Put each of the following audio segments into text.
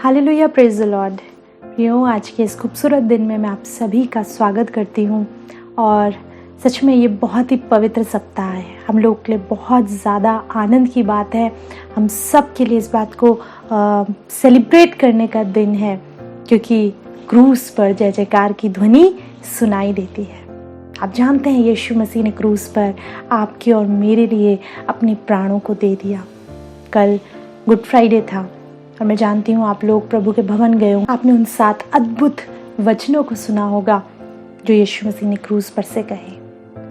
Hallelujah, praise the Lord. प्रियो, आज के इस खूबसूरत दिन में मैं आप सभी का स्वागत करती हूँ और सच में ये बहुत ही पवित्र सप्ताह है। हम लोग के लिए बहुत ज़्यादा आनंद की बात है। हम सब के लिए इस बात को सेलिब्रेट करने का दिन है क्योंकि क्रूस पर जय जयकार की ध्वनि सुनाई देती है। आप जानते हैं यीशु मसीह ने क्रूस पर आपके और मेरे लिए अपने प्राणों को दे दिया। कल गुड फ्राइडे था और मैं जानती हूँ आप लोग प्रभु के भवन गए हो। आपने उन 7 अद्भुत वचनों को सुना होगा जो यीशु मसीह ने क्रूस पर से कहे।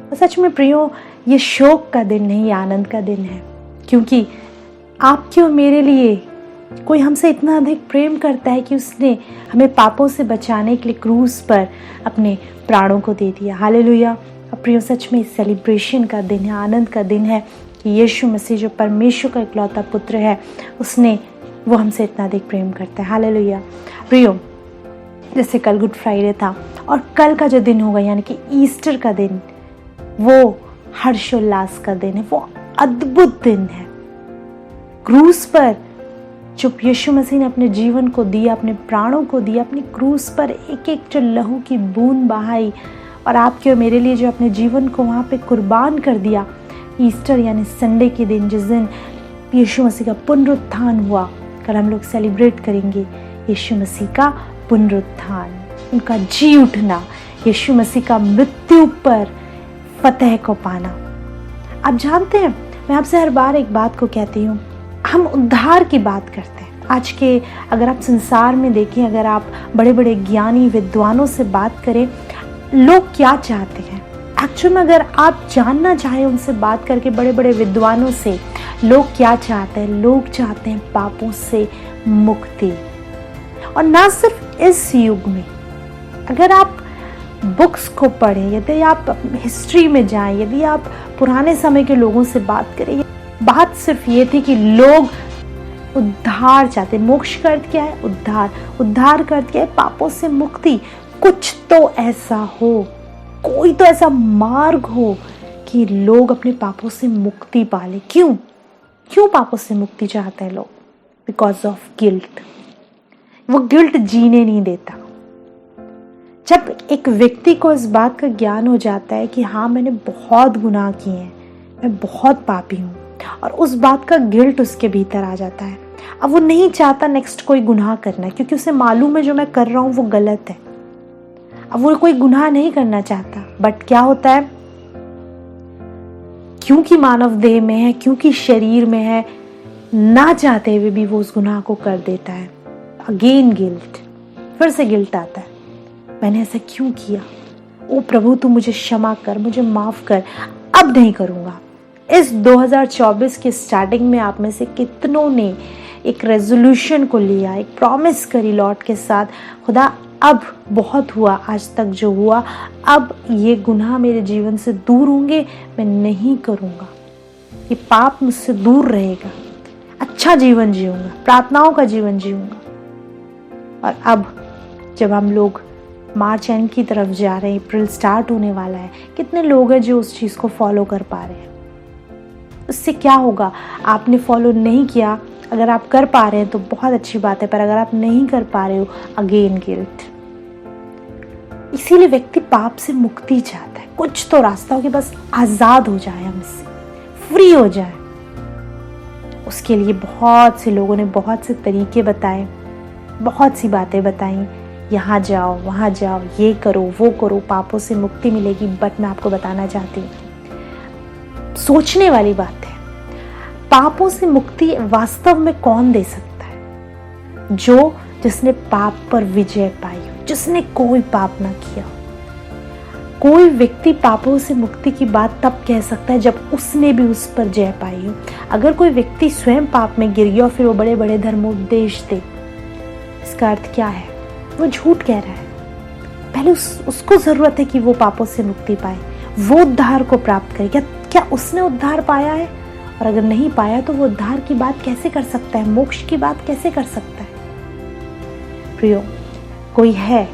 और सच में प्रियो, ये शोक का दिन नहीं, आनंद का दिन है क्योंकि आपके और मेरे लिए कोई हमसे इतना अधिक प्रेम करता है कि उसने हमें पापों से बचाने के लिए क्रूस पर अपने प्राणों को दे दिया। हालेलुया। और प्रियो, सच में सेलिब्रेशन का दिन है, आनंद का दिन है कि यीशु मसीह जो परमेश्वर का इकलौता पुत्र है, वो हमसे इतना अधिक प्रेम करता है। हालेलुया। प्रियो, जैसे कल गुड फ्राइडे था और कल का जो दिन होगा यानी कि ईस्टर का दिन, वो हर्षोल्लास का दिन है, वो अद्भुत दिन है। क्रूस पर जो यीशु मसीह ने अपने जीवन को दिया, अपने प्राणों को दिया, अपनी क्रूस पर एक एक जो लहू की बूंद बहाई और आपके और मेरे लिए जो अपने जीवन को वहाँ पे कुर्बान कर दिया। ईस्टर यानी संडे के दिन, जिस दिन यीशु मसीह का पुनरुत्थान हुआ, कल हम लोग सेलिब्रेट करेंगे यीशु मसीह का पुनरुत्थान, उनका जी उठना, यीशु मसीह का मृत्यु पर फतेह को पाना। आप जानते हैं, मैं आपसे हर बार एक बात को कहती हूँ, हम उद्धार की बात करते हैं। आज के अगर आप संसार में देखें, अगर आप बड़े बड़े ज्ञानी विद्वानों से बात करें, लोग क्या चाहते हैं एक्चुअल में, अगर आप जानना चाहें उनसे बात करके, बड़े बड़े विद्वानों से, लोग क्या चाहते हैं? लोग चाहते हैं पापों से मुक्ति। और ना सिर्फ इस युग में, अगर आप बुक्स को पढ़ें, यदि आप हिस्ट्री में जाएं, यदि आप पुराने समय के लोगों से बात करें, बात सिर्फ ये थी कि लोग उद्धार चाहते हैं। मोक्ष का अर्थ क्या है? उद्धार। उद्धार का अर्थ क्या है? पापों से मुक्ति। कुछ तो ऐसा हो, कोई तो ऐसा मार्ग हो कि लोग अपने पापों से मुक्ति पाले। क्यों पापों से मुक्ति चाहते हैं लोग? Because of guilt. वो गिल्ट जीने नहीं देता। जब एक व्यक्ति को इस बात का ज्ञान हो जाता है कि हाँ, मैंने बहुत गुनाह किए हैं, मैं बहुत पापी हूँ, और उस बात का गिल्ट उसके भीतर आ जाता है, अब वो नहीं चाहता नेक्स्ट कोई गुनाह करना, क्योंकि उसे मालूम है जो मैं कर रहा हूँ वो गलत है। अब वो कोई गुनाह नहीं करना चाहता, बट क्या होता है, क्योंकि मानव देह में है, क्योंकि शरीर में है, ना चाहते हुए भी वो उस गुनाह को कर देता है। अगेन गिल्ट, फिर से गिल्ट आता है, मैंने ऐसा क्यों किया? ओ प्रभु, तू मुझे क्षमा कर, मुझे माफ कर, अब नहीं करूंगा। इस 2024 के स्टार्टिंग में आप में से कितनों ने एक रेजोल्यूशन को लिया, एक प्रॉमिस करी लॉर्ड के साथ, खुदा अब बहुत हुआ, आज तक जो हुआ, अब ये गुनाह मेरे जीवन से दूर होंगे, मैं नहीं करूँगा, ये पाप मुझसे दूर रहेगा, अच्छा जीवन जीऊँगा, प्रार्थनाओं का जीवन जीऊँगा। और अब जब हम लोग मार्च एंड की तरफ जा रहे हैं, अप्रैल स्टार्ट होने वाला है, कितने लोग हैं जो उस चीज़ को फॉलो कर पा रहे हैं? उससे क्या होगा? आपने फॉलो नहीं किया, अगर आप कर पा रहे हैं तो बहुत अच्छी बात है, पर अगर आप नहीं कर पा रहे हो, अगेन गिल्ट। इसीलिए व्यक्ति पाप से मुक्ति चाहता है, कुछ तो रास्ता हो कि बस आजाद हो जाए, हमसे फ्री हो जाए। उसके लिए बहुत से लोगों ने बहुत से तरीके बताए, बहुत सी बातें बताई, यहाँ जाओ, वहाँ जाओ, ये करो, वो करो, पापों से मुक्ति मिलेगी। बट मैं आपको बताना चाहती हूँ, सोचने वाली बात है, पापों से मुक्ति वास्तव में कौन दे सकता है? जिसने पाप पर विजय पाई हो, जिसने कोई पाप ना किया हो। कोई व्यक्ति पापों से मुक्ति की बात तब कह सकता है जब उसने भी उस पर जय पाई हो। अगर कोई व्यक्ति स्वयं पाप में गिर गया और फिर वो बड़े बड़े धर्मोपदेश दे, इसका अर्थ क्या है? वो झूठ कह रहा है। पहले उसको जरूरत है कि वो पापों से मुक्ति पाए, वो उद्धार को प्राप्त करे। क्या उसने उद्धार पाया है? और अगर नहीं पाया तो वो उद्धार की बात कैसे कर सकता है? मोक्ष की बात कैसे कर सकता है? प्रियो, कोई है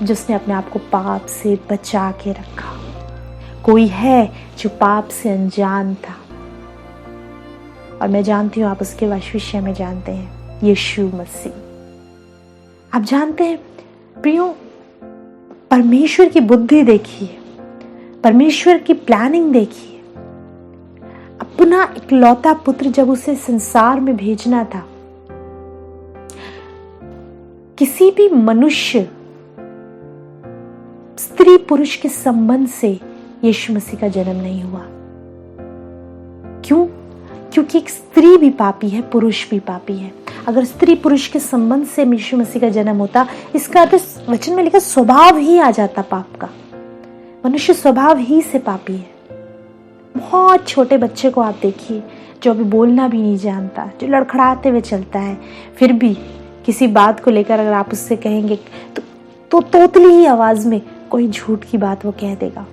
जिसने अपने आप को पाप से बचा के रखा, कोई है जो पाप से अनजान था, और मैं जानती हूँ आप उसके विषय में जानते हैं, यीशु मसीह। आप जानते हैं प्रियो, परमेश्वर की बुद्धि देखिए, परमेश्वर की प्लानिंग देखिए। अपना इकलौता पुत्र जब उसे संसार में भेजना था, किसी भी मनुष्य स्त्री पुरुष के संबंध से यीशु मसीह का जन्म नहीं हुआ। क्यों? क्योंकि एक स्त्री भी पापी है, पुरुष भी पापी है। अगर स्त्री पुरुष के संबंध से यीशु मसीह का जन्म होता, इसका अर्थ वचन में लिखा स्वभाव ही आ जाता पाप का। मनुष्य स्वभाव ही से पापी है। बहुत छोटे बच्चे को आप देखिए, जो अभी बोलना भी नहीं जानता, जो लड़खड़ाते हुए चलता है, फिर भी किसी बात को लेकर अगर आप उससे कहेंगे तो तोतली ही आवाज में कोई झूठ की बात वो कह देगा,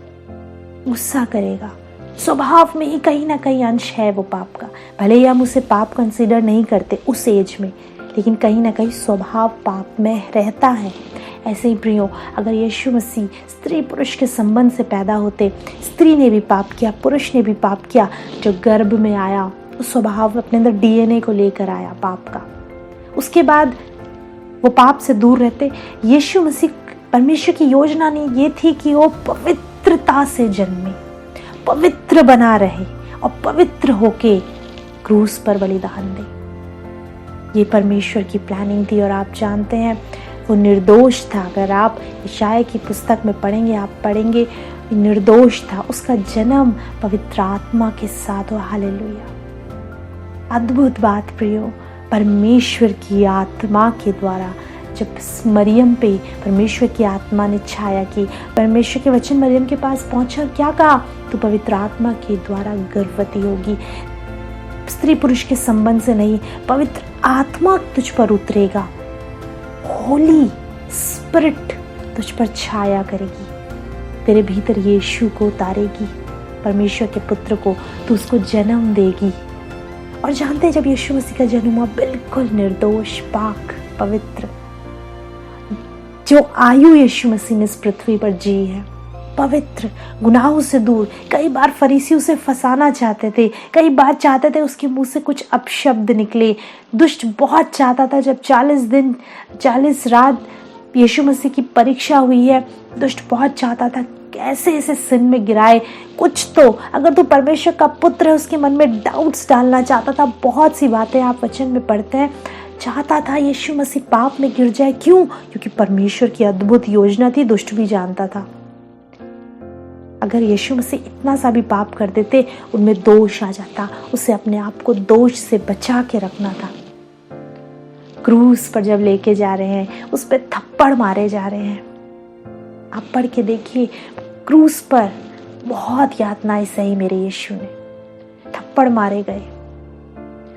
गुस्सा करेगा। स्वभाव में ही कहीं ना कहीं अंश है वो पाप का। भले ही हम उसे पाप कंसीडर नहीं करते उस एज में, लेकिन कहीं ना कहीं स्वभाव पाप में रहता है। ऐसे ही प्रियो, अगर यीशु मसीह स्त्री पुरुष के संबंध से पैदा होते, स्त्री ने भी पाप किया, पुरुष ने भी पाप किया, जो गर्भ में आया वो स्वभाव अपने अंदर डीएनए को लेकर आया पाप का। उसके बाद वो पाप से दूर रहते। यीशु मसीह, परमेश्वर की योजना ने ये थी कि वो पवित्रता से जन्मे, पवित्र बना रहे और पवित्र होके क्रूस पर बलिदान दे। ये परमेश्वर की प्लानिंग थी। और आप जानते हैं वो निर्दोष था। अगर आप यशायाह की पुस्तक में पढ़ेंगे, आप पढ़ेंगे निर्दोष था। उसका जन्म पवित्र आत्मा के साथ हो। हालेलुया। अद्भुत बात प्रियो, परमेश्वर की आत्मा के द्वारा जब मरियम पे परमेश्वर की आत्मा ने छाया की, परमेश्वर के वचन मरियम के पास पहुंचा और क्या कहा? तू पवित्र आत्मा के द्वारा गर्भवती होगी। स्त्री पुरुष के संबंध से नहीं, पवित्र आत्मा तुझ पर उतरेगा। होली स्पिरिट तुझ पर छाया करेगी, तेरे भीतर यीशु को उतारेगी, परमेश्वर के पुत्र को तू उसको जन्म देगी। और जानते हैं जब यीशु मसीह का जन्म हुआ, बिल्कुल निर्दोष, पाक, पवित्र, जो आयु यीशु मसीह ने इस पृथ्वी पर जी है, पवित्र, गुनाहों से दूर। कई बार फरीसी उसे फंसाना चाहते थे, कई बार चाहते थे उसके मुंह से कुछ अपशब्द निकले। दुष्ट बहुत चाहता था, जब 40 दिन 40 रात यीशु मसीह की परीक्षा हुई है, दुष्ट बहुत चाहता था कैसे इसे सिन में गिराए। कुछ तो, अगर तू परमेश्वर का पुत्र है, उसके मन में डाउट्स डालना चाहता था। बहुत सी बातें आप वचन में पढ़ते हैं, चाहता था यीशु मसीह पाप में गिर जाए। क्यों? क्योंकि परमेश्वर की अद्भुत योजना थी, दुष्ट भी जानता था अगर यीशु मसीह इतना सा भी पाप कर देते, उनमें दोष आ जाता। उसे अपने आप को दोष से बचा के रखना था। क्रूस पर जब लेके जा रहे हैं, उस पर थप्पड़ मारे जा रहे हैं। आप पढ़ के देखिए, क्रूस पर बहुत यातनाएं सही मेरे यीशु ने। थप्पड़ मारे गए,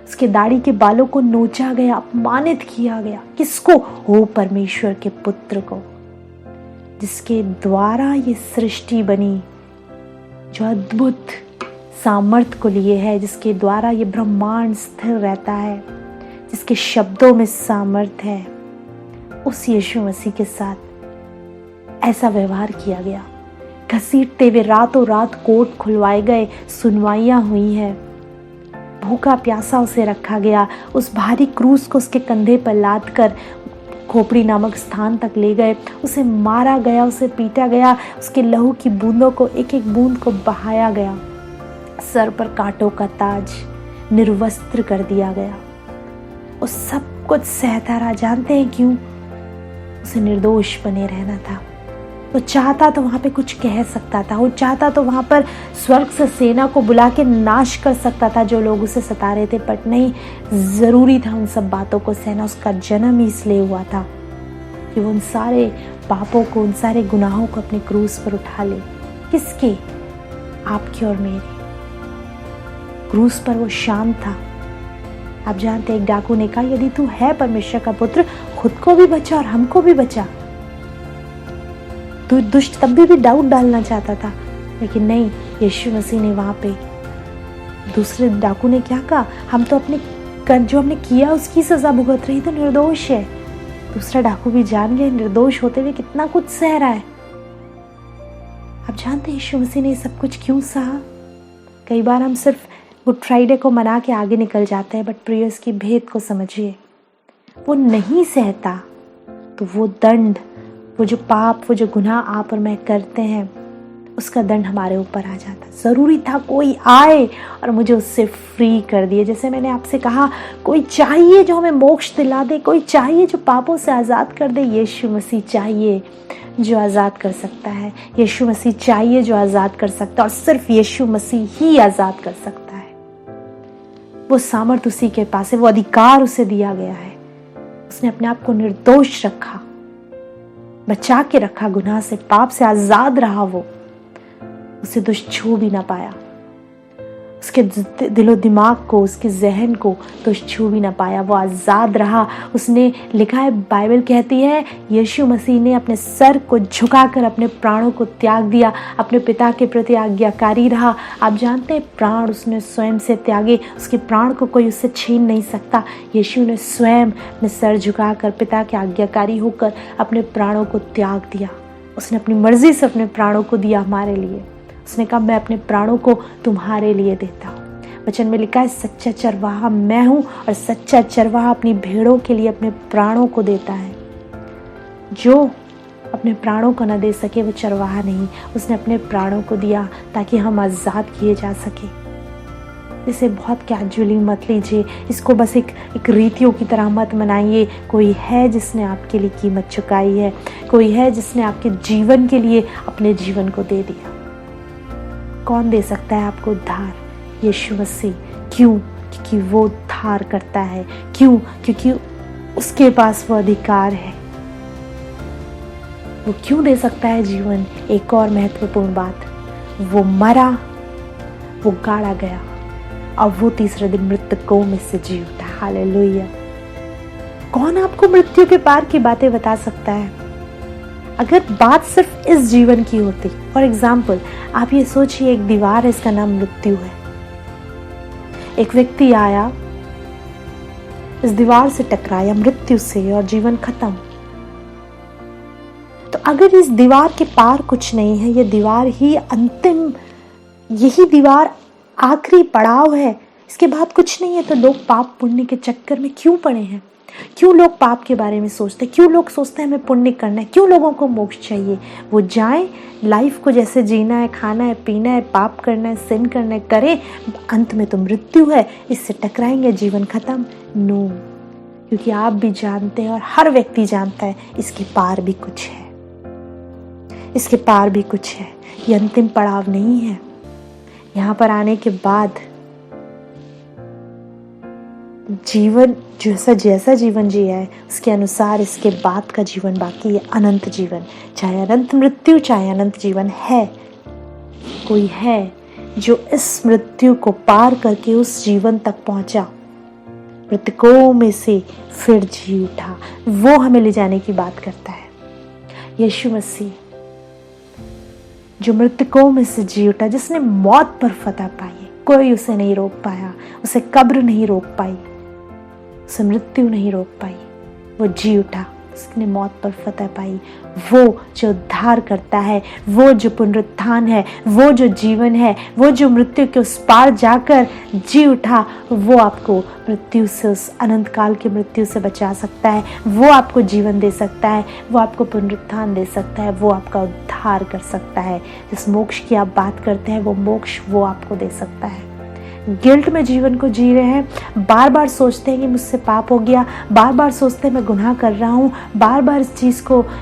उसके दाढ़ी के बालों को नोचा गया, अपमानित किया गया। किसको? हो परमेश्वर के पुत्र को, जिसके द्वारा ये सृष्टि बनी, जो अद्भुत सामर्थ्य को लिए है, जिसके द्वारा ये ब्रह्मांड स्थिर रहता है, जिसके शब्दों में सामर्थ्य है, उस यीशु मसीह के साथ ऐसा व्यवहार किया गया। घसीटते हुए रातों रात कोर्ट खुलवाए गए, सुनवाइयां हुई हैं, भूखा प्यासा उसे रखा गया। उस भारी क्रूस को उसके कंधे पर लाद कर खोपड़ी नामक स्थान तक ले गए। उसे मारा गया, उसे पीटा गया, उसके लहू की बूंदों को, एक एक बूंद को बहाया गया। सर पर कांटों का ताज, निर्वस्त्र कर दिया गया। वो सब कुछ सहता रहा। जानते हैं क्यों? उसे निर्दोष बने रहना था। वो चाहता तो वहां पे कुछ कह सकता था, वो चाहता तो वहां पर स्वर्ग से सेना को बुला के नाश कर सकता था जो लोग उसे सता रहे थे, बट नहीं, जरूरी था उन सब बातों को सहना। उसका जन्म ही इसलिए हुआ था कि वो उन सारे पापों को, उन सारे गुनाहों को अपने क्रूस पर उठा ले। किसके? आपके और मेरे। क्रूस पर वो शांत था। आप जानते हैं, एक डाकू ने कहा, यदि तू है परमेश्वर का पुत्र, खुद को भी बचा और हमको भी बचा। तो दुष्ट तब भी डाउट डालना चाहता था, लेकिन नहीं, यीशु मसीह ने वहां पे, दूसरे डाकू ने क्या कहा? हम तो अपने जो हमने किया उसकी सजा भुगत रही, तो निर्दोष है। दूसरा डाकू भी जान गया निर्दोष होते हुए कितना कुछ सह रहा है। आप जानते हैं यीशु मसीह ने सब कुछ क्यों सहा? कई बार हम सिर्फ गुड फ्राइडे को मना के आगे निकल जाते हैं, बट प्रिय, इसकी भेद को समझिए। वो नहीं सहता तो वो दंड, वो जो पाप, वो जो गुनाह आप और मैं करते हैं, उसका दंड हमारे ऊपर आ जाता। ज़रूरी था कोई आए और मुझे उससे फ्री कर दिए। जैसे मैंने आपसे कहा, कोई चाहिए जो हमें मोक्ष दिला दे, कोई चाहिए जो पापों से आज़ाद कर दे। यीशु मसीह चाहिए जो आज़ाद कर सकता है। यीशु मसीह चाहिए जो आज़ाद कर सकता है, और सिर्फ यीशु मसीह ही आज़ाद कर सकता है। वो सामर्थ उसी के पास है, वो अधिकार उसे दिया गया है। उसने अपने आप को निर्दोष रखा, बचा के रखा, गुनाह से, पाप से आज़ाद रहा। वो उसे दुष्ट छू भी ना पाया। उसके दिलो दिमाग को, उसके जहन को दुष्ट छू भी ना पाया। वो आज़ाद रहा। उसने लिखा है, बाइबल कहती है, यीशु मसीह ने अपने सर को झुकाकर अपने प्राणों को त्याग दिया, अपने पिता के प्रति आज्ञाकारी रहा। आप जानते हैं, प्राण उसने स्वयं से त्यागे। उसके प्राण को कोई उससे छीन नहीं सकता। यीशु ने स्वयं अपने सर झुकाकर, पिता के आज्ञाकारी होकर अपने प्राणों को त्याग दिया। उसने अपनी मर्जी से अपने प्राणों को दिया हमारे लिए। उसने कहा, मैं अपने प्राणों को तुम्हारे लिए देता हूँ। वचन में लिखा है, सच्चा चरवाहा मैं हूँ, और सच्चा चरवाहा अपनी भेड़ों के लिए अपने प्राणों को देता है। जो अपने प्राणों को न दे सके वो चरवाहा नहीं। उसने अपने प्राणों को दिया ताकि हम आज़ाद किए जा सके। इसे बहुत कैजुअली मत लीजिए, इसको बस एक रीतियों की तरह मत मनाइए। कोई है जिसने आपके लिए कीमत चुकाई है, कोई है जिसने आपके जीवन के लिए अपने जीवन को दे दिया। कौन दे सकता है आपको उद्धार? यीशु मसीह। क्यों? क्योंकि वो उद्धार करता है। क्यों? क्योंकि उसके पास वो अधिकार है। वो क्यों दे सकता है जीवन? एक और महत्वपूर्ण बात, वो मरा, वो गाड़ा गया, और वो तीसरे दिन मृतकों में से जी उठा। हालेलुया। कौन आपको मृत्यु के पार की बातें बता सकता है? अगर बात सिर्फ इस जीवन की होती, फॉर एग्जाम्पल, आप ये सोचिए, एक दीवार है, इसका नाम मृत्यु है। एक व्यक्ति आया, इस दीवार से टकराया, मृत्यु से, और जीवन खत्म। तो अगर इस दीवार के पार कुछ नहीं है, ये दीवार ही अंतिम, यही दीवार आखिरी पड़ाव है, इसके बाद कुछ नहीं है, तो लोग पाप पुण्य के चक्कर में क्यों पड़े हैं? क्यों लोग पाप के बारे में सोचते हैं? क्यों लोग सोचते हैं हमें पुण्य करना है? क्यों लोगों को मोक्ष चाहिए? वो जाएं, लाइफ को जैसे जीना है, खाना है, पीना है, पाप करना है, सिन करना है, करें, अंत में तो मृत्यु है, इससे टकराएंगे, जीवन खत्म। नो, क्योंकि आप भी जानते हैं और हर व्यक्ति जानता है, इसके पार भी कुछ है, इसके पार भी कुछ है। ये अंतिम पड़ाव नहीं है। यहाँ पर आने के बाद जीवन, जैसा जीवन जिया है, उसके अनुसार इसके बाद का जीवन बाकी है, अनंत जीवन। चाहे अनंत मृत्यु, चाहे अनंत जीवन है। कोई है जो इस मृत्यु को पार करके उस जीवन तक पहुंचा, मृतकों में से फिर जी उठा। वो हमें ले जाने की बात करता है। यीशु मसीह जो मृतकों में से जी उठा, जिसने मौत पर फतह पाई, कोई उसे नहीं रोक पाया, उसे कब्र नहीं रोक पाई, उसे मृत्यु नहीं रोक पाई। वो जी उठा, उसने मौत पर फतह पाई। वो जो उद्धार करता है, वो जो पुनरुत्थान है, वो जो जीवन है, वो जो मृत्यु के उस पार जाकर जी उठा, वो आपको मृत्यु से, उस अनंत काल की मृत्यु से बचा सकता है। वो आपको जीवन दे सकता है, वो आपको पुनरुत्थान दे सकता है, वो आपका उद्धार कर सकता है। जिस मोक्ष की आप बात करते हैं, वो मोक्ष वो आपको दे सकता है। गिल्ट में जीवन को जी रहे हैं, बार बार सोचते हैं कि मुझसे पाप हो गया, बार बार सोचते हैं मैं गुनाह कर रहा हूँ, बार बार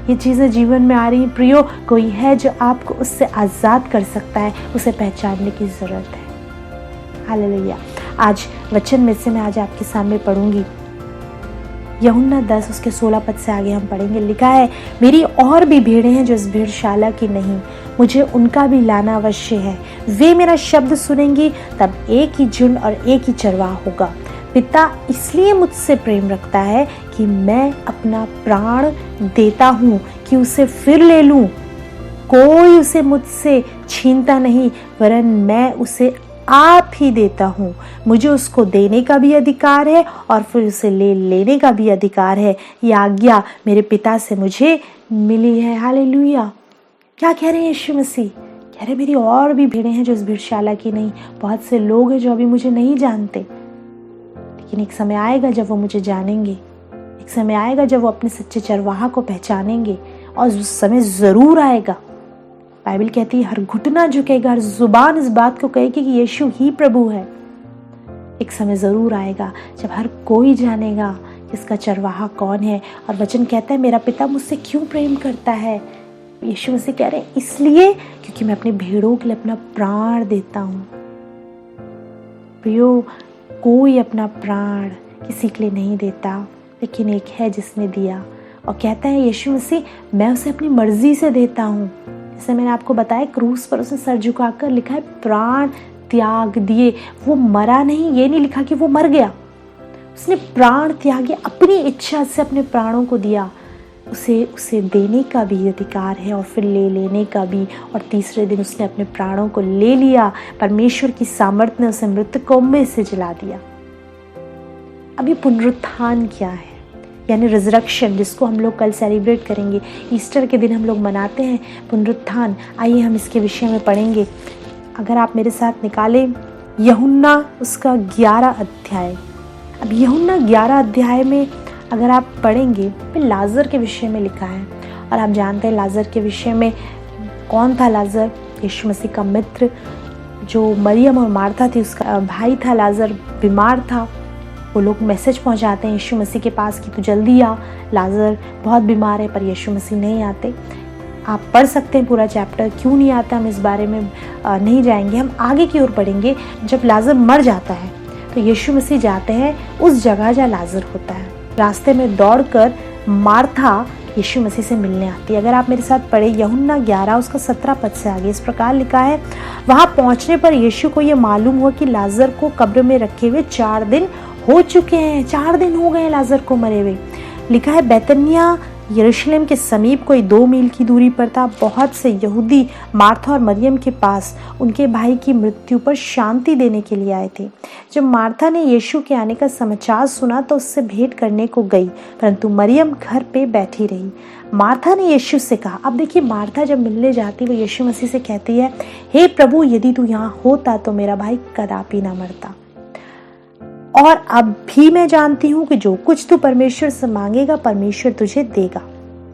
ये चीज़ें जीवन में आ रही हैं। प्रियो, कोई है जो आपको उससे आज़ाद कर सकता है, उसे पहचानने की ज़रूरत है। हालेलुया। आज वचन में से मैं आज आपके सामने पढ़ूंगी, यूहन्ना 10 उसके 16 पद से आगे हम पढ़ेंगे। लिखा है, मेरी और भी भेड़ें हैं जो इस भेड़शाला की नहीं, मुझे उनका भी लाना अवश्य है। वे मेरा शब्द सुनेंगी, तब एक ही झुंड और एक ही चरवाहा होगा। पिता इसलिए मुझसे प्रेम रखता है कि मैं अपना प्राण देता हूँ कि उसे फिर ले लूँ। कोई उसे मुझसे छीनता नहीं, वरन मैं उसे आप ही देता हूँ। मुझे उसको देने का भी अधिकार है और फिर उसे ले लेने का भी अधिकार है। यह आज्ञा मेरे पिता से मुझे मिली है। हालेलुया। क्या कह रहे हैं यीशु मसीह? कह रहे मेरी और भी भेड़ें हैं जो इस भेड़शाला की नहीं। बहुत से लोग हैं जो अभी मुझे नहीं जानते, लेकिन एक समय आएगा जब वो मुझे जानेंगे। एक समय आएगा जब वो अपने सच्चे चरवाहा को पहचानेंगे, और उस समय ज़रूर आएगा। बाइबल कहती है हर घुटना झुकेगा, हर जुबान इस बात को कहेगी कि यीशु ही प्रभु है। एक समय ज़रूर आएगा जब हर कोई जानेगा कि इसका चरवाहा कौन है। और वचन कहता है मेरा पिता मुझसे क्यों प्रेम करता है। यीशु मसीह कह रहे हैं इसलिए क्योंकि मैं अपने भेड़ों के लिए अपना प्राण देता हूँ। प्रियो, कोई अपना प्राण किसी के लिए नहीं देता, लेकिन एक है जिसने दिया, और कहता है यीशु मसीह मैं उसे अपनी मर्जी से देता हूँ। जैसे मैंने आपको बताया क्रूस पर उसने सर झुकाकर लिखा है प्राण त्याग दिए। वो मरा नहीं, ये नहीं लिखा कि वो मर गया, उसने प्राण त्यागे, अपनी इच्छा से अपने प्राणों को दिया। उसे देने का भी अधिकार है और फिर ले लेने का भी। और तीसरे दिन उसने अपने प्राणों को ले लिया। परमेश्वर की सामर्थ ने उसे मृतकों में से जला दिया। अभी पुनरुत्थान क्या है, यानी रिजरेक्शन, जिसको हम लोग कल सेलिब्रेट करेंगे। ईस्टर के दिन हम लोग मनाते हैं पुनरुत्थान। आइए हम इसके विषय में पढ़ेंगे। अगर आप मेरे साथ निकालें यूहन्ना उसका 11 अध्याय। अब यूहन्ना 11 अध्याय में अगर आप पढ़ेंगे फिर लाजर के विषय में लिखा है। और आप जानते हैं लाजर के विषय में कौन था लाजर? यीशु मसीह का मित्र, जो मरियम और मार्था थी उसका भाई था। लाजर बीमार था। वो लोग मैसेज पहुंचाते हैं यीशु मसीह के पास कि तू जल्दी आ, लाजर बहुत बीमार है, पर यीशु मसीह नहीं आते। आप पढ़ सकते हैं पूरा चैप्टर, क्यों नहीं आता हम इस बारे में नहीं जाएंगे। हम आगे की ओर पढ़ेंगे। जब लाजर मर जाता है तो यीशु मसीह जाते हैं उस जगह जहाँ लाजर होता है। रास्ते में दौड़कर मार्था यीशु मसीह से मिलने आती है। अगर आप मेरे साथ पढ़े यूहन्ना 11 उसका 17 पद से आगे इस प्रकार लिखा है, वहाँ पहुँचने पर यीशु को ये मालूम हुआ कि लाजर को कब्र में रखे हुए 4 दिन हो चुके हैं। 4 दिन हो गए लाजर को मरे हुए। लिखा है बैतनिया यरूशलेम के समीप कोई 2 मील की दूरी पर था। बहुत से यहूदी मार्था और मरियम के पास उनके भाई की मृत्यु पर शांति देने के लिए आए थे। जब मार्था ने यीशु के आने का समाचार सुना तो उससे भेंट करने को गई, परंतु मरियम घर पे बैठी रही। मार्था ने यीशु से कहा, अब देखिए मार्था जब मिलने जाती है वो यीशु मसीह से कहती है, हे प्रभु यदि तू यहाँ होता तो मेरा भाई कदापि ना मरता। और अब भी मैं जानती हूँ कि जो कुछ तू परमेश्वर से मांगेगा परमेश्वर तुझे देगा।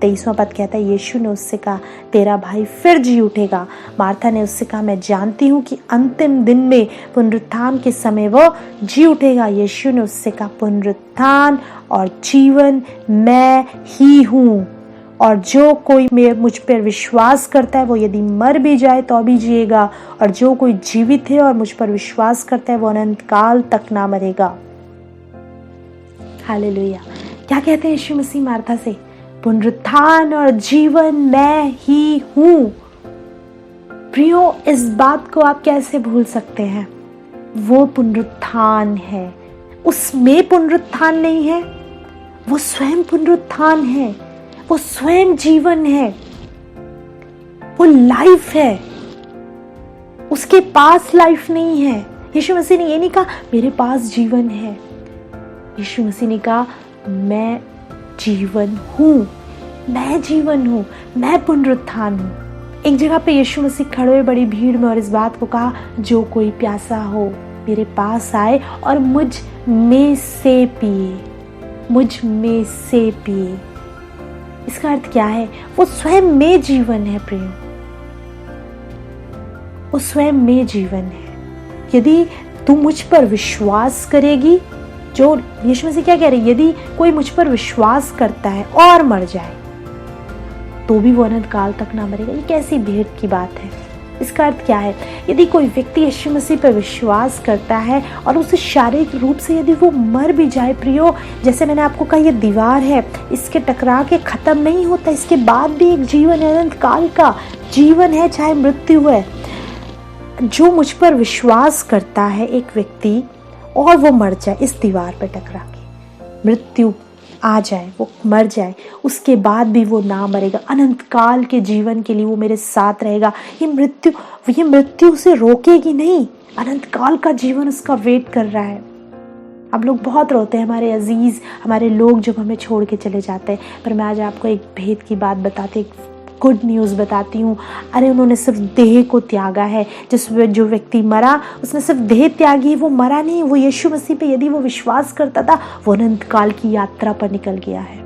23वां पद कहता है, यीशु ने उससे कहा तेरा भाई फिर जी उठेगा। मार्था ने उससे कहा मैं जानती हूँ कि अंतिम दिन में पुनरुत्थान के समय वो जी उठेगा। यीशु ने उससे कहा पुनरुत्थान और जीवन मैं ही हूँ, और जो कोई मुझ पर विश्वास करता है वो यदि मर भी जाए तो भी जिएगा, और जो कोई जीवित है और मुझ पर विश्वास करता है वो अनंत काल तक ना मरेगा। हालेलुया। क्या कहते हैं यीशु मसीह मार्था से? पुनरुत्थान और जीवन मैं ही हूँ। प्रियो, इस बात को आप कैसे भूल सकते हैं? वो पुनरुत्थान है, उसमें पुनरुत्थान नहीं है, वो स्वयं पुनरुत्थान है, वो स्वयं जीवन है, वो लाइफ है। उसके पास लाइफ नहीं है। यीशु मसीह ने ये नहीं कहा मेरे पास जीवन है। यीशु मसीह ने कहा मैं जीवन हूँ, मैं जीवन हूँ, मैं पुनरुत्थान हूँ। एक जगह पे यीशु मसीह खड़े हुए बड़ी भीड़ में और इस बात को कहा, जो कोई प्यासा हो मेरे पास आए और मुझ में से पिए, मुझ में से पिए। इसका अर्थ क्या है? वो स्वयं में जीवन है प्रेम, वो स्वयं में जीवन है। यदि तू मुझ पर विश्वास करेगी, जो यीशु मसीह क्या कह रहे हैं, यदि कोई मुझ पर विश्वास करता है और मर जाए तो भी वो अनंत काल तक ना मरेगा। ये कैसी भेंट की बात है? इसका अर्थ क्या है? यदि कोई व्यक्ति यीशु मसीह पर विश्वास करता है और उसे शारीरिक रूप से यदि वो मर भी जाए, प्रियो, जैसे मैंने आपको कहा ये दीवार है, इसके टकरा के खत्म नहीं होता, इसके बाद भी एक जीवन है, अनंत काल का जीवन है, चाहे मृत्यु है। जो मुझ पर विश्वास करता है एक व्यक्ति और वो मर जाए इस दीवार पर टकरा के, मृत्यु आ जाए, वो मर जाए, उसके बाद भी वो ना मरेगा, अनंत काल के जीवन के लिए वो मेरे साथ रहेगा। ये मृत्यु उसे रोकेगी नहीं, अनंत काल का जीवन उसका वेट कर रहा है। अब लोग बहुत रोते हैं, हमारे अजीज, हमारे लोग जब हमें छोड़ के चले जाते हैं, पर मैं आज आपको एक भेद की बात बताती, एक गुड न्यूज़ बताती हूँ। अरे उन्होंने सिर्फ देह को त्यागा है। जो व्यक्ति मरा उसने सिर्फ देह त्यागी, वो मरा नहीं, वो यीशु मसीह पे यदि वो विश्वास करता था वो अनंत काल की यात्रा पर निकल गया है।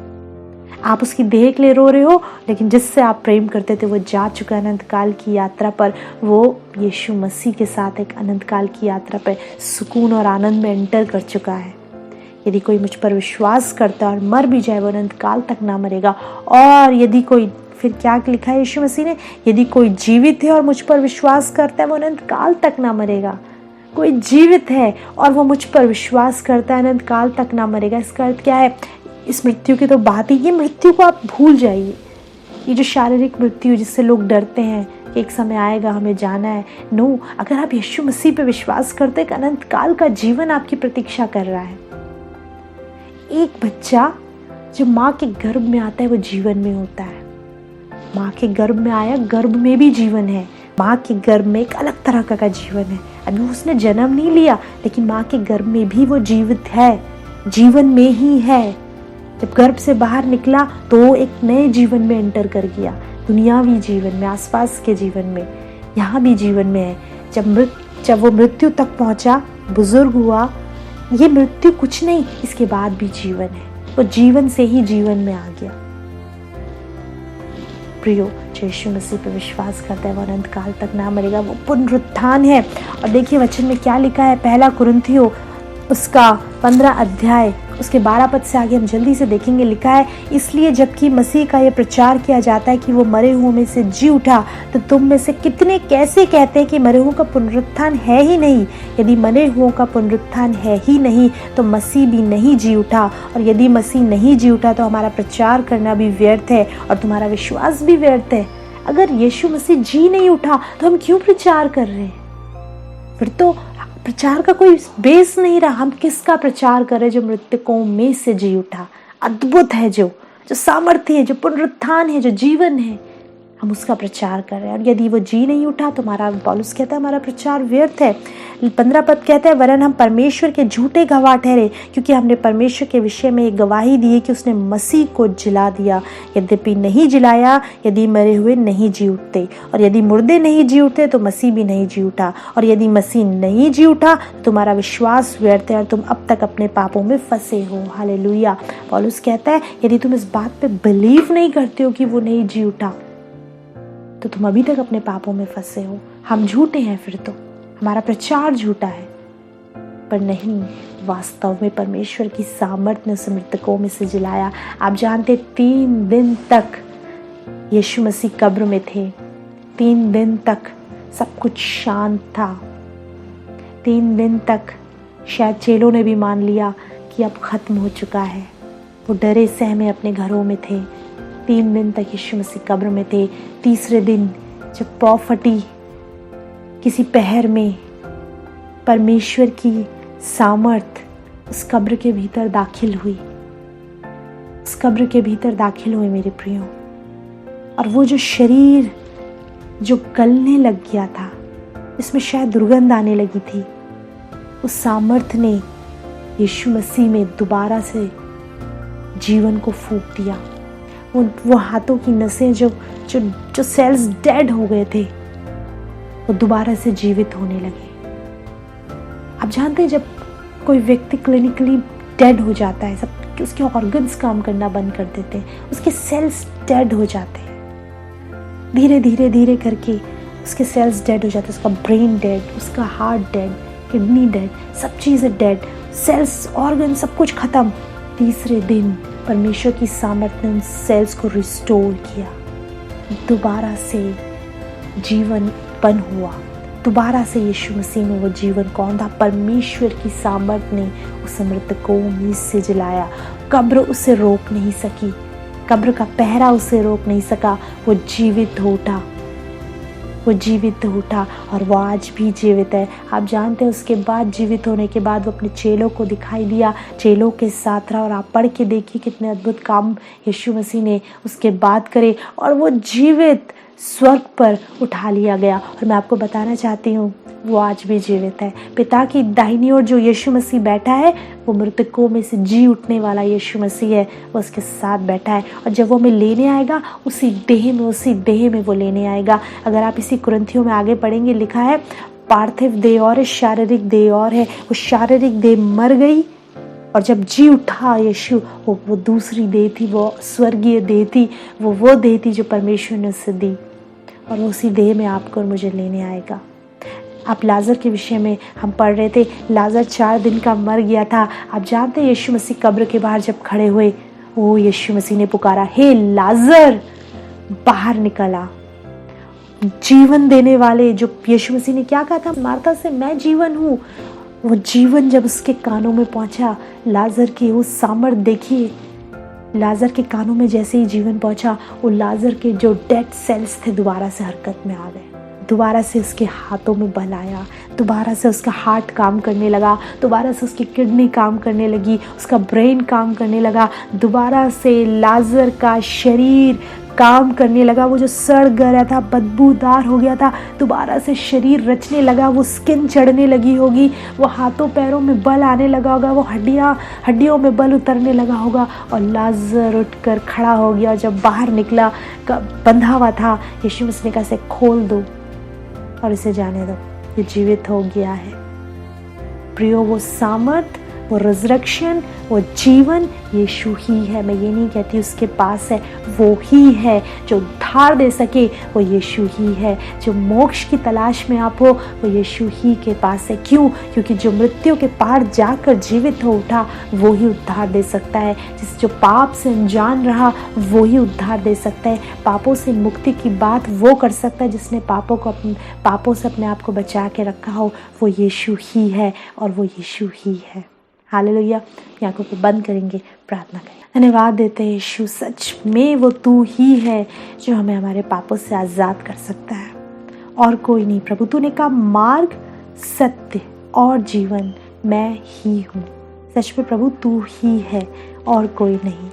आप उसकी देह के लिए रो रहे हो, लेकिन जिससे आप प्रेम करते थे वो जा चुका अनंत काल की यात्रा पर। वो यीशु मसीह के साथ एक अनंत काल की यात्रा पर सुकून और आनंद में एंटर कर चुका है। यदि कोई मुझ पर विश्वास करता और मर भी जाए वो अनंत काल तक ना मरेगा। और यदि कोई, फिर क्या लिखा है यीशु मसीह ने, यदि कोई जीवित है और मुझ पर विश्वास करता है वो अनंत काल तक ना मरेगा। कोई जीवित है और वो मुझ पर विश्वास करता है अनंत काल तक ना मरेगा। इसका अर्थ क्या है? इस मृत्यु की तो बात ही, ये मृत्यु को आप भूल जाइए। ये जो शारीरिक मृत्यु जिससे लोग डरते हैं कि एक समय आएगा हमें जाना है, नो, अगर आप यीशु मसीह पे विश्वास करते हैं, अनंत काल का जीवन आपकी प्रतीक्षा कर रहा है। एक बच्चा जो माँ के गर्भ में आता है वो जीवन में होता है। माँ के गर्भ में आया, गर्भ में भी जीवन है। माँ के गर्भ में एक अलग तरह का जीवन है। अभी उसने जन्म नहीं लिया, लेकिन माँ के गर्भ में भी वो जीवित है, जीवन में ही है। जब गर्भ से बाहर निकला तो एक नए जीवन में एंटर कर गया, दुनियावी जीवन में, आसपास के जीवन में, यहाँ भी जीवन में है। जब वो मृत्यु तक पहुंचा, बुजुर्ग हुआ, ये मृत्यु कुछ नहीं, इसके बाद भी जीवन है। वो जीवन से ही जीवन में आ गया। प्रियो, जो यीशु मसीह पर विश्वास करता है वो अनंत काल तक ना मरेगा, वो पुनरुत्थान है। और देखिए वचन में क्या लिखा है, पहला कुरिन्थियों उसका 15 अध्याय उसके 12 पद से आगे हम जल्दी से देखेंगे। लिखा है, इसलिए जबकि मसीह का यह प्रचार किया जाता है कि वो मरे हुओं में से जी उठा, तो तुम में से कितने कैसे कहते हैं कि मरे हुओं का पुनरुत्थान है ही नहीं। यदि मरे हुओं का पुनरुत्थान है ही नहीं तो मसीह भी नहीं जी उठा, और यदि मसीह नहीं जी उठा तो हमारा प्रचार करना भी व्यर्थ है और तुम्हारा विश्वास भी व्यर्थ है। अगर यीशु मसीह जी नहीं उठा तो हम क्यों प्रचार कर रहे हैं? फिर तो प्रचार का कोई बेस नहीं रहा। हम किसका प्रचार करें? जो मृतकों में से जी उठा, अद्भुत है, जो सामर्थ्य है, जो पुनरुत्थान है, जो जीवन है, हम उसका प्रचार कर रहे हैं। और यदि वो जी नहीं उठा तो हमारा, पौलुस कहता है, हमारा प्रचार व्यर्थ है। 15 पद कहता है, वरन हम परमेश्वर के झूठे गवाह ठहरे, क्योंकि हमने परमेश्वर के विषय में एक गवाही दी है कि उसने मसीह को जिला दिया। यद्यपि नहीं जिलाया, यदि मरे हुए नहीं जी उठते, और यदि मुर्दे नहीं जी उठते तो मसीह भी नहीं जी उठा। और यदि मसीह नहीं जी उठा तो तुम्हारा विश्वास व्यर्थ है और तुम अब तक अपने पापों में फंसे हो। हालेलुया। पौलुस कहता है, यदि तुम इस बात पे बिलीव नहीं करते हो कि वो नहीं जी उठा तो तुम अभी तक अपने पापों में फंसे हो। हम झूठे हैं, फिर तो हमारा प्रचार झूठा है। पर नहीं, वास्तव में परमेश्वर की सामर्थ्य ने उसे मृतकों में से जिलाया। आप जानते, 3 दिन तक यीशु मसीह कब्र में थे। 3 दिन तक सब कुछ शांत था। 3 दिन तक शायद चेलों ने भी मान लिया कि अब खत्म हो चुका है। वो डरे सहमे अपने घरों में थे। 3 दिन तक यीशु मसीह कब्र में थे। तीसरे दिन जब पौ फटी, किसी पहर में परमेश्वर की सामर्थ उस कब्र के भीतर दाखिल हुई। उस कब्र के भीतर दाखिल हुई मेरे प्रियो। और वो जो शरीर जो गलने लग गया था, इसमें शायद दुर्गंध आने लगी थी, उस सामर्थ ने यीशु मसीह में दोबारा से जीवन को फूंक दिया। वो हाथों की नसें जो सेल्स डेड हो गए थे, वो दोबारा से जीवित होने लगे। आप जानते हैं, जब कोई व्यक्ति क्लिनिकली डेड हो जाता है, सब उसके ऑर्गन्स काम करना बंद कर देते हैं, उसके सेल्स डेड हो जाते हैं। धीरे धीरे धीरे करके उसके सेल्स डेड हो जाते हैं। उसका ब्रेन डेड, उसका हार्ट डेड, किडनी डेड, सब चीज़ें डेड, सेल्स, ऑर्गन, सब कुछ खत्म। तीसरे दिन परमेश्वर की सामर्थ्य ने उन सेल्स को रिस्टोर किया। दोबारा से जीवन उत्पन्न हुआ। दोबारा से यीशु मसीह में वो जीवन कौन था? परमेश्वर की सामर्थ्य ने उसे मृतकों में से जिलाया। कब्र उसे रोक नहीं सकी, कब्र का पहरा उसे रोक नहीं सका। वो जीवित हो उठा, वो जीवित उठा, और वो आज भी जीवित है। आप जानते हैं, उसके बाद, जीवित होने के बाद वो अपने चेलों को दिखाई दिया, चेलों के साथ रहा। और आप पढ़ के देखिए कितने अद्भुत काम यीशु मसीह ने उसके बाद करे, और वो जीवित स्वर्ग पर उठा लिया गया। और मैं आपको बताना चाहती हूँ, वो आज भी जीवित है। पिता की दाहिनी ओर जो यीशु मसीह बैठा है वो मृतकों में से जी उठने वाला यीशु मसीह है, वो उसके साथ बैठा है। और जब वो हमें लेने आएगा उसी देह में वो लेने आएगा। अगर आप इसी कुरिन्थियों में आगे पढ़ेंगे, लिखा है पार्थिव देह और है, शारीरिक देह और है। वो शारीरिक देह मर गई और जब जी उठा यीशु, वो दूसरी देह थी, वो स्वर्गीय देह थी, वो देह थी जो परमेश्वर ने उसे दी, और उसी देह में आपको और मुझे लेने आएगा। आप लाजर के विषय में हम पढ़ रहे थे, लाजर 4 दिन का मर गया था। आप जानते हैं यीशु मसीह कब्र के बाहर जब खड़े हुए, वो यीशु मसीह ने पुकारा, हे लाजर बाहर निकला। जीवन देने वाले जो यीशु मसीह ने क्या कहा था मार्था से, मैं जीवन हूँ। वो जीवन जब उसके कानों में पहुंचा, लाजर की वो सामर्थ देखिए, लाजर के कानों में जैसे ही जीवन पहुंचा, वो लाजर के जो डेड सेल्स थे दोबारा से हरकत में आ गए, दोबारा से उसके हाथों में बल आया, दोबारा से उसका हार्ट काम करने लगा, दोबारा से उसकी किडनी काम करने लगी, उसका ब्रेन काम करने लगा, दोबारा से लाजर का शरीर काम करने लगा। वो जो सड़ गया था, बदबूदार हो गया था, दोबारा से शरीर रचने लगा, वो स्किन चढ़ने लगी होगी, वो हाथों पैरों में बल आने लगा होगा, वो हड्डियों में बल उतरने लगा होगा, और लाजर उठकर खड़ा हो गया। जब बाहर निकला, बंधा हुआ था, यीशु मसीह ने कहा इसे खोल दो और इसे जाने दो, ये जीवित हो गया है। प्रियो, वो सामर्थ, वो रिजरेक्शन, वो जीवन यीशु ही है। मैं ये नहीं कहती उसके पास है, वो ही है जो उद्धार दे सके, वो यीशु ही है। जो मोक्ष की तलाश में आप हो, वो यीशु ही के पास है। क्यों? क्योंकि जो मृत्यु के पार जाकर जीवित हो उठा, वो ही उद्धार दे सकता है। जो पाप से अनजान रहा, वो ही उद्धार दे सकता है। पापों से मुक्ति की बात वो कर सकता है जिसने पापों से अपने आप को बचा के रखा हो, वो यीशु ही है और वो यीशु ही है। हालेलुया। आंखों को बंद करेंगे, प्रार्थना करें। धन्यवाद देते हैं यीशु, सच में वो तू ही है जो हमें हमारे पापों से आज़ाद कर सकता है और कोई नहीं। प्रभु, तूने कहा मार्ग, सत्य और जीवन मैं ही हूँ। सच में प्रभु तू ही है और कोई नहीं।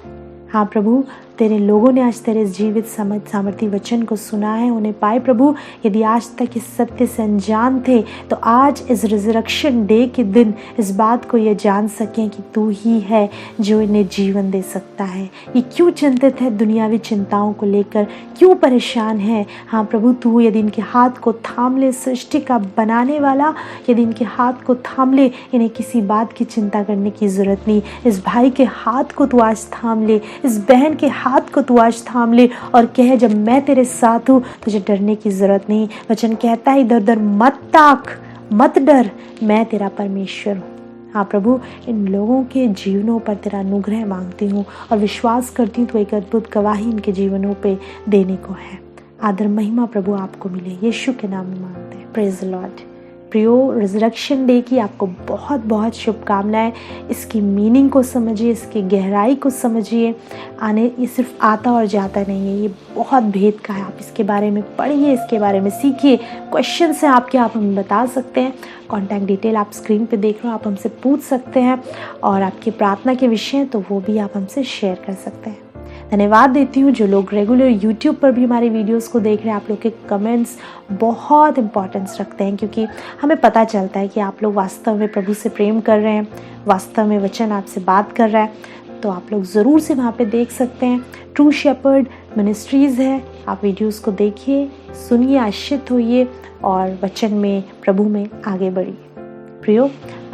हाँ प्रभु, तेरे लोगों ने आज तेरे जीवित सामर्थी वचन को सुना है, उन्हें पाए प्रभु। यदि आज तक इस सत्य से अनजान थे तो आज इस रिजरेक्शन डे के दिन इस बात को ये जान सकें कि तू ही है जो इन्हें जीवन दे सकता है। ये क्यों चिंतित है दुनियावी चिंताओं को लेकर, क्यों परेशान है? हाँ प्रभु, तू यदि इनके हाथ को थाम ले, सृष्टि का बनाने वाला, यदि इनके हाथ को थाम ले, इन्हें किसी बात की चिंता करने की ज़रूरत नहीं। इस भाई के हाथ को तू आज थाम ले, इस बहन के हाथ को तू आज थाम ले और कह, जब मैं तेरे साथ हूँ तुझे डरने की जरूरत नहीं। वचन कहता है इधर उधर मत ताक, मत डर, मैं तेरा परमेश्वर हूँ। हाँ प्रभु, इन लोगों के जीवनों पर तेरा अनुग्रह मांगती हूँ और विश्वास करती हूँ तो एक अद्भुत गवाही इनके जीवनों पे देने को है। आदर महिमा प्रभु आपको मिले, यीशु के नाम में मांगते हैं। Praise the Lord. प्रियो, रिजरेक्शन डे की आपको बहुत बहुत शुभकामनाएं। इसकी मीनिंग को समझिए, इसकी गहराई को समझिए। ये सिर्फ आता और जाता नहीं है, ये बहुत भेद का है। आप इसके बारे में पढ़िए, इसके बारे में सीखिए। क्वेश्चन हैं आपके, आप हमें बता सकते हैं। कॉन्टैक्ट डिटेल आप स्क्रीन पे देख रहे हो, आप हमसे पूछ सकते हैं। और आपकी प्रार्थना के विषय तो वो भी आप हमसे शेयर कर सकते हैं। धन्यवाद देती हूँ जो लोग रेगुलर यूट्यूब पर भी हमारे वीडियोस को देख रहे हैं। आप लोग के कमेंट्स बहुत इंपॉर्टेंस रखते हैं, क्योंकि हमें पता चलता है कि आप लोग वास्तव में प्रभु से प्रेम कर रहे हैं, वास्तव में वचन आपसे बात कर रहा है। तो आप लोग ज़रूर से वहाँ पे देख सकते हैं। ट्रू शेपर्ड मिनिस्ट्रीज़ है, आप वीडियोस को देखिए, सुनिए, आशीषित होइए और वचन में, प्रभु में आगे बढ़िए। प्रियो,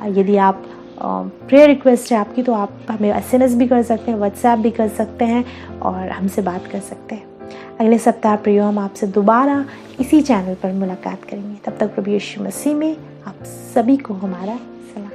यदि आप प्रेयर रिक्वेस्ट है आपकी तो आप हमें SMS भी कर सकते हैं, व्हाट्सएप भी कर सकते हैं और हमसे बात कर सकते हैं। अगले सप्ताह प्रियो हम आपसे दोबारा इसी चैनल पर मुलाकात करेंगे। तब तक प्रभु यीशु मसीह में आप सभी को हमारा सलाम।